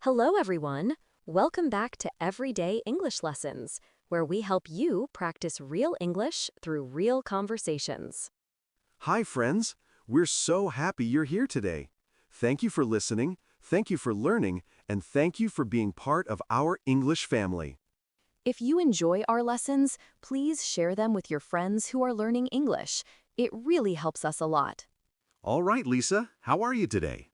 Hello, everyone. Welcome back to Everyday English Lessons, where we help you practice real English through real conversations. Hi, friends. We're so happy you're here today. Thank you for listening, thank you for learning, and thank you for being part of our English family. If you enjoy our lessons, please share them with your friends who are learning English. It really helps us a lot. All right, Lisa, how are you today?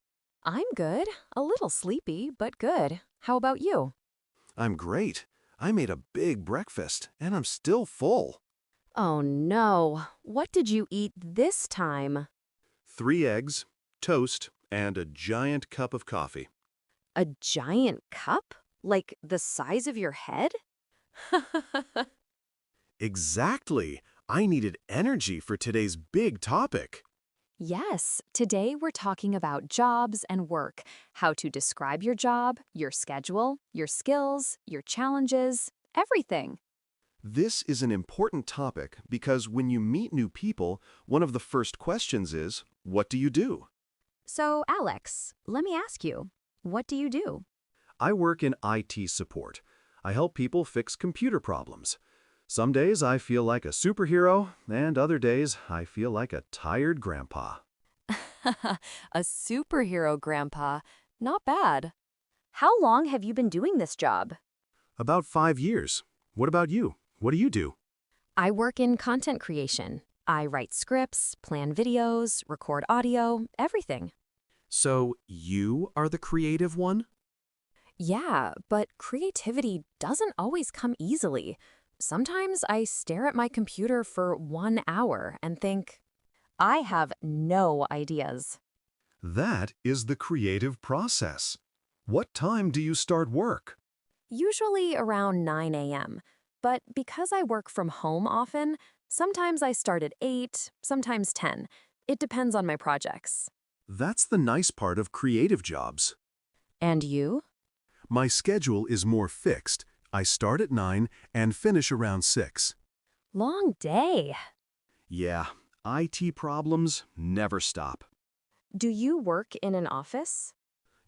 I'm good. A little sleepy, but good. How about you? I'm great. I made a big breakfast, and I'm still full. Oh no. What did you eat this time? 3 eggs, toast, and a giant cup of coffee. A giant cup? Like the size of your head? Exactly. I needed energy for today's big topic. Yes, today we're talking about jobs and work, how to describe your job, your schedule, your skills, your challenges, everything. This is an important topic because when you meet new people, one of the first questions is, what do you do? So, Alex, let me ask you, what do you do? I work in IT support. I help people fix computer problems. Some days I feel like a superhero, and other days I feel like a tired grandpa. A superhero, Grandpa. Not bad. How long have you been doing this job? About 5 years. What about you? What do you do? I work in content creation. I write scripts, plan videos, record audio, everything. So you are the creative one? Yeah, but creativity doesn't always come easily. Sometimes I stare at my computer for 1 hour and think, I have no ideas. That is the creative process. What time do you start work? Usually around 9 a.m. But because I work from home often, sometimes I start at 8, sometimes 10. It depends on my projects. That's the nice part of creative jobs. And you? My schedule is more fixed. I start at 9 and finish around 6. Long day. Yeah, IT problems never stop. Do you work in an office?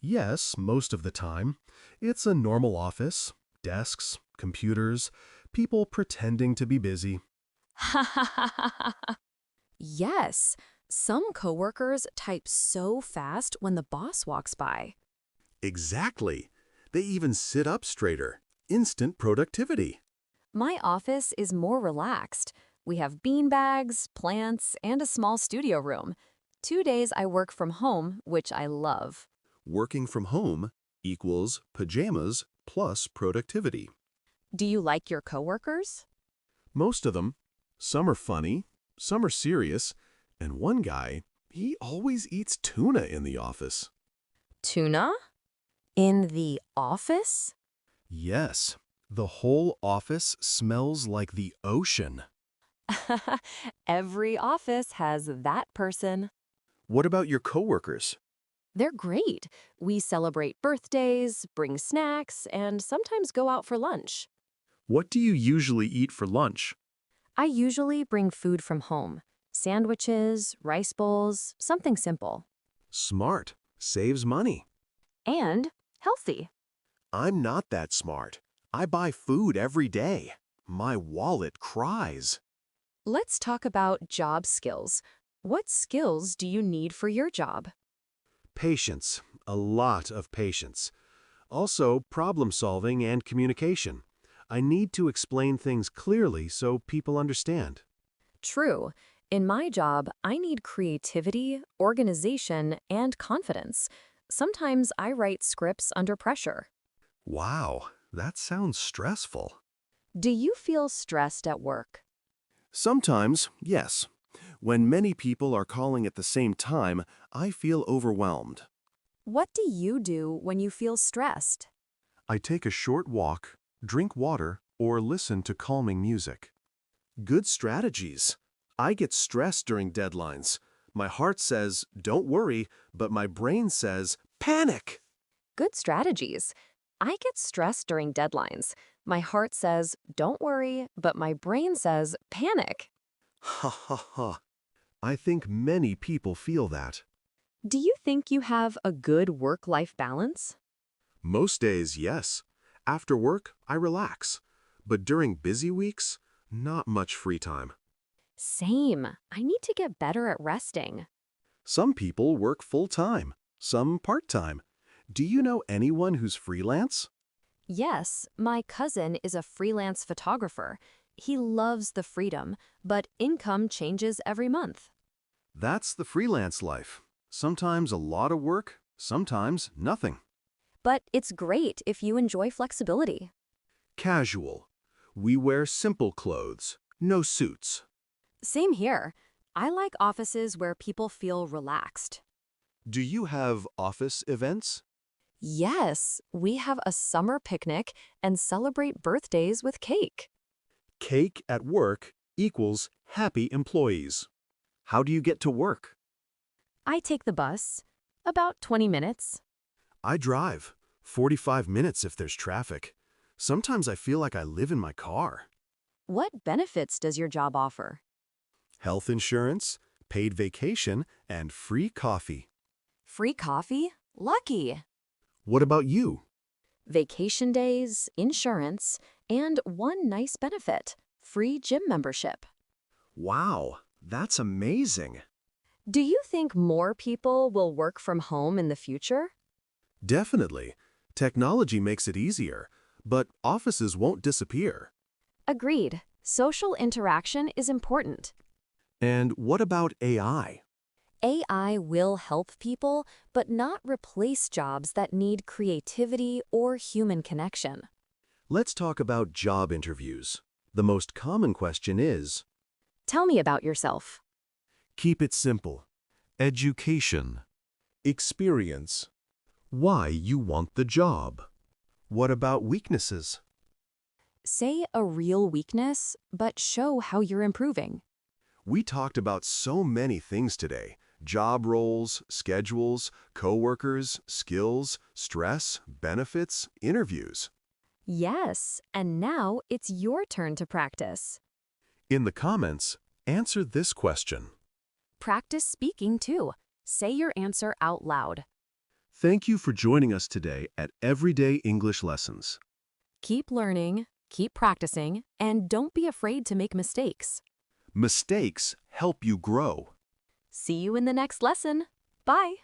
Yes, most of the time. It's a normal office. Desks, computers, people pretending to be busy. Yes, some coworkers type so fast when the boss walks by. Exactly. They even sit up straighter. Instant productivity. My office is more relaxed. We have bean bags, plants, and a small studio room. 2 days I work from home, which I love. Working from home equals pajamas plus productivity. Do you like your coworkers? Most of them. Some are funny, some are serious, and one guy, he always eats tuna in the office. Tuna? In the office? Yes, the whole office smells like the ocean. Every office has that person. What about your coworkers? They're great. We celebrate birthdays, bring snacks, and sometimes go out for lunch. What do you usually eat for lunch? I usually bring food from home. Sandwiches, rice bowls, something simple. Smart. Saves money. And healthy. I'm not that smart. I buy food every day. My wallet cries. Let's talk about job skills. What skills do you need for your job? Patience. A lot of patience. Also, problem solving and communication. I need to explain things clearly so people understand. True. In my job, I need creativity, organization, and confidence. Sometimes I write scripts under pressure. Wow, that sounds stressful. Do you feel stressed at work? Sometimes, yes. When many people are calling at the same time, I feel overwhelmed. What do you do when you feel stressed? I take a short walk, drink water, or listen to calming music. Good strategies. I get stressed during deadlines. My heart says, don't worry, but my brain says, panic! Good strategies. I get stressed during deadlines. My heart says, don't worry, but my brain says, panic. Ha ha ha. I think many people feel that. Do you think you have a good work-life balance? Most days, yes. After work, I relax. But during busy weeks, not much free time. Same. I need to get better at resting. Some people work full-time, some part-time. Do you know anyone who's freelance? Yes, my cousin is a freelance photographer. He loves the freedom, but income changes every month. That's the freelance life. Sometimes a lot of work, sometimes nothing. But it's great if you enjoy flexibility. Casual. We wear simple clothes, no suits. Same here. I like offices where people feel relaxed. Do you have office events? Yes, we have a summer picnic and celebrate birthdays with cake. Cake at work equals happy employees. How do you get to work? I take the bus, about 20 minutes. I drive, 45 minutes if there's traffic. Sometimes I feel like I live in my car. What benefits does your job offer? Health insurance, paid vacation, and free coffee. Free coffee? Lucky! What about you? Vacation days, insurance, and one nice benefit, free gym membership. Wow, that's amazing. Do you think more people will work from home in the future? Definitely. Technology makes it easier, but offices won't disappear. Agreed. Social interaction is important. And what about AI? AI will help people, but not replace jobs that need creativity or human connection. Let's talk about job interviews. The most common question is, Tell me about yourself. keep it simple. Education. Experience. Why you want the job. What about weaknesses? Say a real weakness, but show how you're improving. We talked about so many things today. Job roles, schedules, coworkers, skills, stress, benefits, interviews. Yes, and now it's your turn to practice. In the comments, answer this question. Practice speaking too. Say your answer out loud. Thank you for joining us today at Everyday English Lessons. Keep learning, keep practicing, and don't be afraid to make mistakes. Mistakes help you grow. See you in the next lesson. Bye.